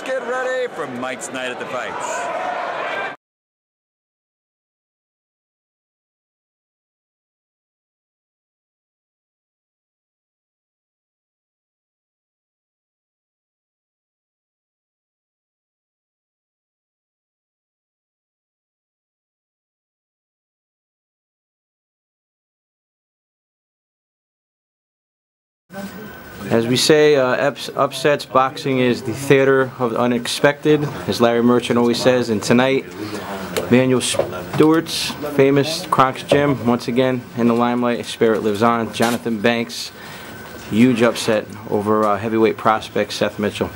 get ready for Mike's Night at the Fights. As we say, upsets, boxing is the theater of the unexpected, as Larry Merchant always says. And tonight, Manuel Stewart's famous Crocs Gym, once again in the limelight. His spirit lives on. Jonathan Banks, huge upset over heavyweight prospect Seth Mitchell.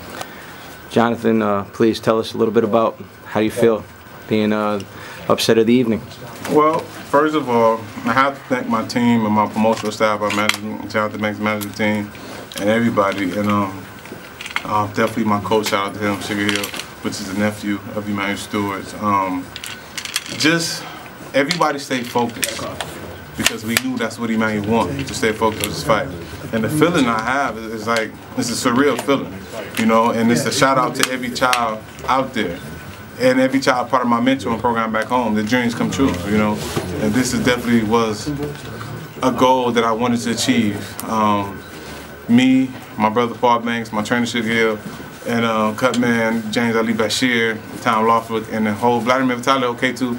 Jonathan, please tell us a little bit about how you feel being upset of the evening. Well, first of all, I have to thank my team and my promotional staff, our management, Jonathan Banks management team, and everybody. And definitely my coach, shout out to him, Sugar Hill, which is the nephew of Emmanuel Stewart. Just everybody stay focused, because we knew that's what Emmanuel wanted, to stay focused on this fight. And the feeling I have is like, it's a surreal feeling, you know, and it's a shout out to every child out there. And every child part of my mentoring program back home, the dreams come true, you know. And this is definitely was a goal that I wanted to achieve. Me, my brother Paul Banks, my trainer Sugar Hill, and Cutman James Ali Bashir, Tom Lawford, and the whole Vladimir Vitaly OK2.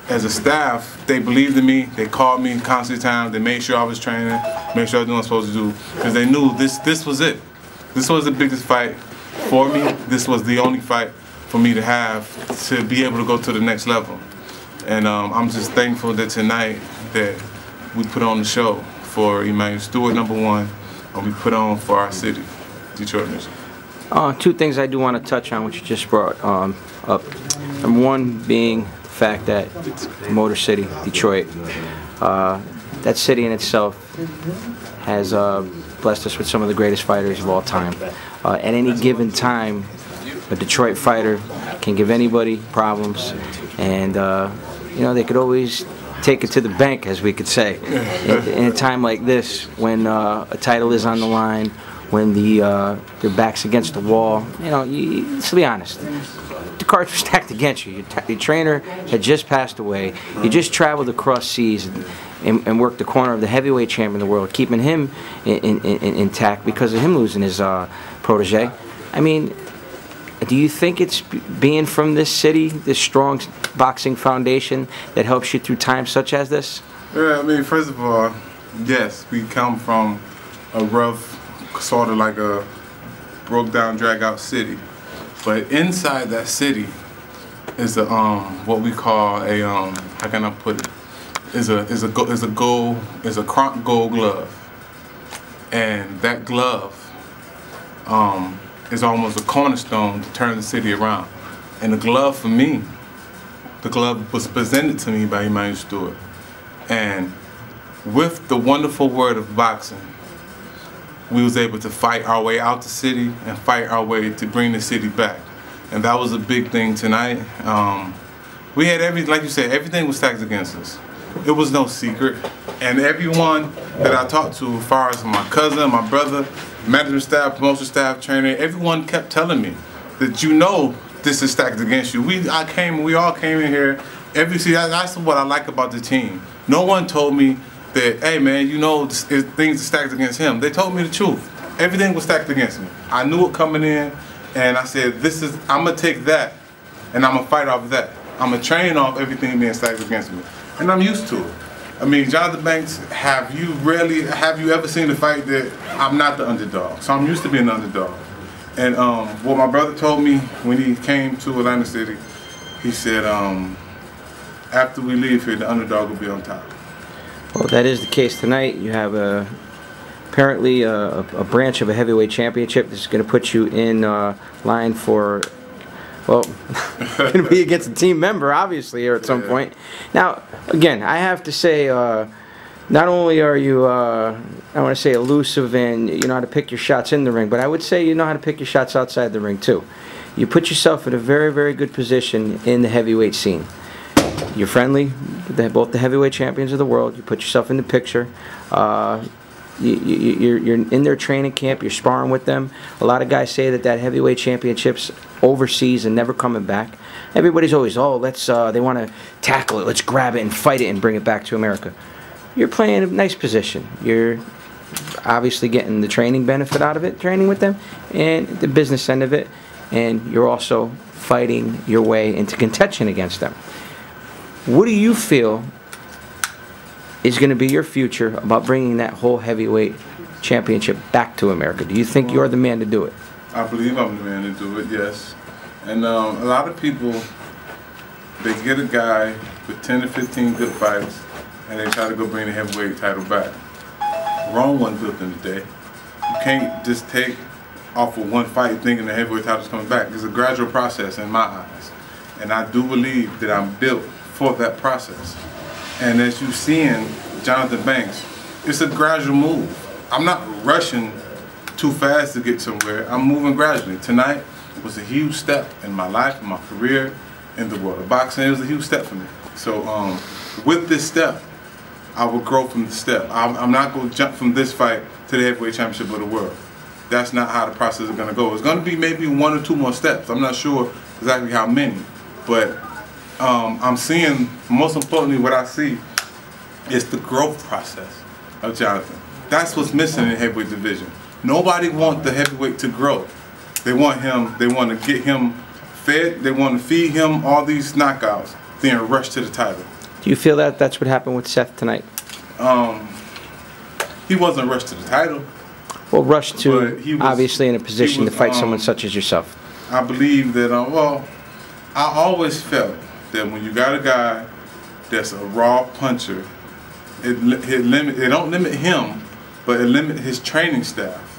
As a staff, they believed in me. They called me constantly time. They made sure I was training, made sure I was doing what I was supposed to do, because they knew this was it. This was the biggest fight for me. This was the only fight for me to have to be able to go to the next level. And I'm just thankful that tonight that we put on the show for Emmanuel Stewart, #1, and we put on for our city, Detroit, Michigan. Two things I do want to touch on, which you just brought up. #1 being the fact that Motor City, Detroit, that city in itself has blessed us with some of the greatest fighters of all time. At any given time, a Detroit fighter can give anybody problems, and you know, they could always take it to the bank, as we could say. In a time like this, when a title is on the line, when their back's against the wall, you know, let's be honest, the cards were stacked against you. Your trainer had just passed away. You just traveled across seas and worked the corner of the heavyweight champion of the world, keeping him intact because of him losing his protege. I mean, do you think it's being from this city, this strong boxing foundation, that helps you through times such as this? Yeah, I mean, first of all, yes, we come from a rough, sort of like a broke down, drag out city. But inside that city is a what we call a how can I put it? Is a Kronk gold glove, and that glove is almost a cornerstone to turn the city around. And the glove for me, the glove was presented to me by Emmanuel Stewart. And with the wonderful word of boxing, we was able to fight our way out the city and fight our way to bring the city back. And that was a big thing tonight. We had like you said, everything was stacked against us. It was no secret. And everyone that I talked to, as far as my cousin, my brother, management staff, promotion staff, trainer, everyone kept telling me that, you know, this is stacked against you. We all came in here. That's what I like about the team. No one told me that, hey man, you know, things are stacked against him. They told me the truth. Everything was stacked against me. I knew it coming in, and I said, I'm gonna take that, and I'm gonna fight off that. I'm gonna train off everything being stacked against me, and I'm used to it. I mean, Jonathan Banks, have you ever seen a fight that I'm not the underdog? So I'm used to being the underdog. And what my brother told me when he came to Atlanta City, he said, after we leave here, the underdog will be on top. Well, that is the case tonight. You have apparently a branch of a heavyweight championship. This is going to put you in line for, well, going to be against a team member, obviously, here at some point. Now, again, I have to say, not only are you, I want to say, elusive and you know how to pick your shots in the ring, but I would say you know how to pick your shots outside the ring, too. You put yourself in a very, very good position in the heavyweight scene. You're friendly with both the heavyweight champions of the world. You put yourself in the picture. you're in their training camp, you're sparring with them. A lot of guys say that heavyweight championship's overseas and never coming back. Everybody's always, oh, they want to tackle it, let's grab it and fight it and bring it back to America. You're playing a nice position. You're obviously getting the training benefit out of it, training with them, and the business end of it, and you're also fighting your way into contention against them. What do you feel is going to be your future about bringing that whole heavyweight championship back to America? Do you think you're the man to do it? I believe I'm the man to do it, yes. And a lot of people, they get a guy with 10 to 15 good fights, and they try to go bring the heavyweight title back. Wrong one built in today. You can't just take off of one fight thinking the heavyweight title's coming back. It's a gradual process in my eyes. And I do believe that I'm built for that process. And as you see in Johnathon Banks, it's a gradual move. I'm not rushing too fast to get somewhere. I'm moving gradually. Tonight was a huge step in my life, in my career, in the world of boxing. It was a huge step for me. So with this step, I will grow from the step. I'm not going to jump from this fight to the heavyweight championship of the world. That's not how the process is going to go. It's going to be maybe 1 or 2 more steps. I'm not sure exactly how many, but I'm seeing, most importantly, what I see is the growth process of Johnathon. That's what's missing in the heavyweight division. Nobody wants the heavyweight to grow. They want to get him fed, they want to feed him all these knockouts, then rush to the title. Do you feel that that's what happened with Seth tonight? He wasn't rushed to the title. Well, rushed to, obviously in a position to fight someone such as yourself. I believe that, well, I always felt that when you got a guy that's a raw puncher, it don't limit him, but it limits his training staff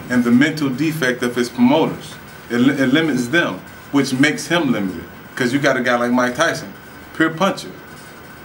and the mental defect of his promoters. It limits them, which makes him limited. Because you got a guy like Mike Tyson, pure puncher.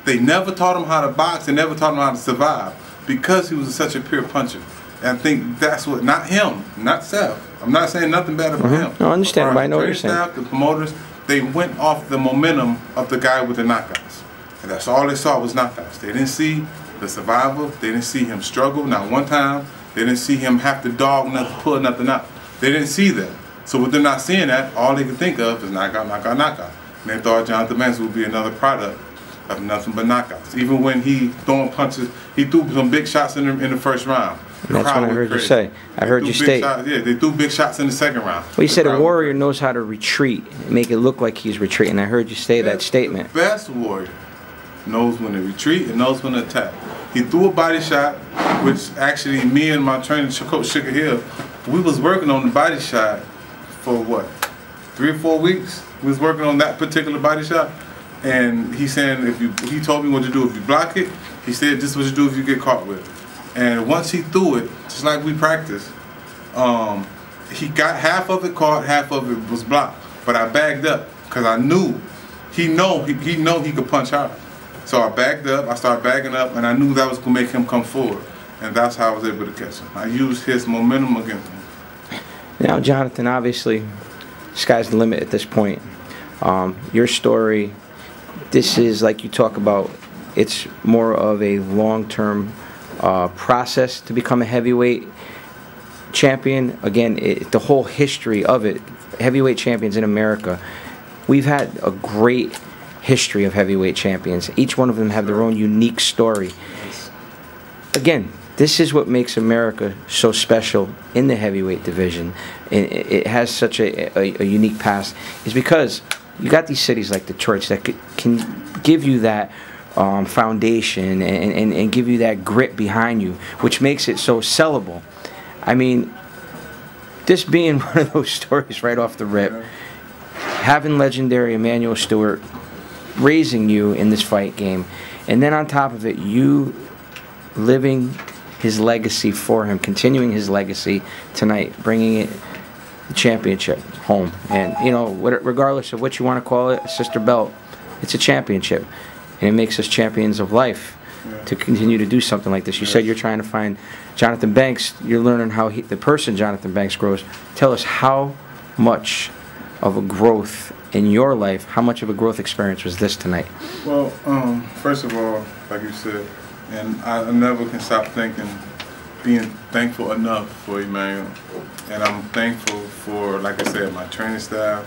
They never taught him how to box, they never taught him how to survive because he was such a pure puncher. And I think that's what, not him, not Seth. I'm not saying nothing bad about him. No, I understand, but I know what you're saying. Staff, the promoters, they went off the momentum of the guy with the knockouts. And that's all they saw was knockouts. They didn't see the survival, they didn't see him struggle, not one time. They didn't see him have to dog nothing, pull nothing out. They didn't see that. So with them not seeing that, all they could think of is knockout, knockout, knockout. And they thought Johnathon Banks would be another product of nothing but knockouts. Even when he throwing punches, he threw some big shots in the first round. And that's what I heard you say. I heard you state. Yeah, they threw big shots in the second round. Well, you said a warrior knows how to retreat, make it look like he's retreating. I heard you say that statement. The best warrior knows when to retreat and knows when to attack. He threw a body shot, which actually me and my trainer, Coach Sugar Hill, we was working on the body shot for what, 3 or 4 weeks? We was working on that particular body shot. And he saying, he told me what to do if you block it. He said, this is what you do if you get caught with it. And once he threw it, just like we practiced, he got half of it caught, half of it was blocked. But I bagged up because I knew he could punch hard. So I backed up, I started bagging up, and I knew that was going to make him come forward. And that's how I was able to catch him. I used his momentum against him. Now, Johnathon, obviously, sky's the limit at this point. Your story, this is, like you talk about, it's more of a long-term process to become a heavyweight champion. Again, the whole history of it, heavyweight champions in America, we've had a great history of heavyweight champions. Each one of them have their own unique story. Again, this is what makes America so special in the heavyweight division. It has such a unique past, is because you got these cities like Detroit that can give you that foundation and give you that grit behind you, which makes it so sellable. I mean, this being one of those stories right off the rip, having legendary Emmanuel Stewart raising you in this fight game, and then on top of it, you living his legacy for him, continuing his legacy tonight, bringing it, the championship home. And, you know, regardless of what you want to call it, a sister belt, it's a championship. And it makes us champions of life to continue to do something like this. You said you're trying to find Johnathon Banks. You're learning how the person Johnathon Banks grows. Tell us how much of a growth in your life, how much of a growth experience was this tonight? Well, first of all, like you said, and I never can stop thinking being thankful enough for Emmanuel, and I'm thankful for, like I said, my training staff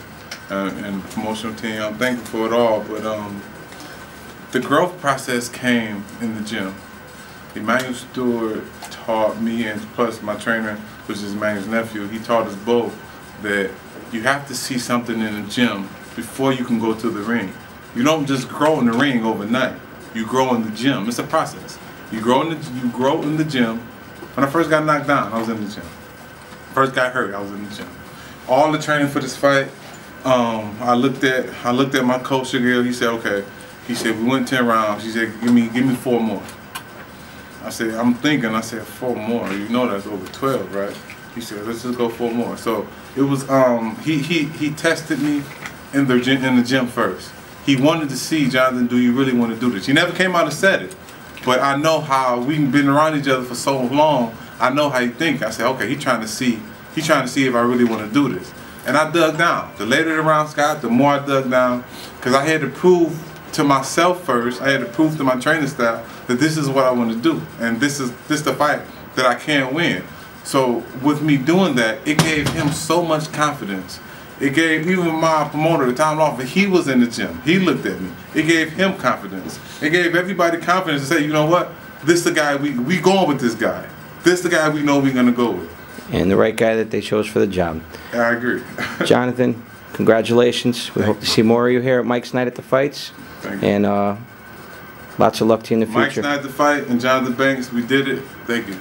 and the promotional team. I'm thankful for it all, but the growth process came in the gym. Emmanuel Stewart taught me, and plus my trainer, which is Emmanuel's nephew, he taught us both that you have to see something in the gym before you can go to the ring. You don't just grow in the ring overnight. You grow in the gym. It's a process. You grow in the gym. When I first got knocked down, I was in the gym. First got hurt, I was in the gym. All the training for this fight, I looked at my coach Sugar. He said, okay. He said, we went 10 rounds. He said, give me 4 more. I said, I'm thinking. I said, 4 more. You know that's over 12, right? He said, let's just go 4 more. So it was he tested me in the gym first. He wanted to see, Jonathan, do you really want to do this? He never came out and said it, but I know how we've been around each other for so long. I know how he think. I said, okay, he's trying to see if I really want to do this. And I dug down. The later the rounds got, the more I dug down, because I had to prove to myself first. I had to prove to my training staff that this is what I want to do, and this is the fight that I can win. So with me doing that, it gave him so much confidence. It gave even my promoter, the time off, he was in the gym. He looked at me. It gave him confidence. It gave everybody confidence to say, you know what? This the guy we going with this guy. This the guy we know we're gonna go with. And the right guy that they chose for the job. I agree. Jonathan, congratulations. We hope to see more of you here at Mike's Night at the Fights. Thank you. And lots of luck to you in the future. Mike's Night at the Fight and Jonathan Banks, we did it. Thank you.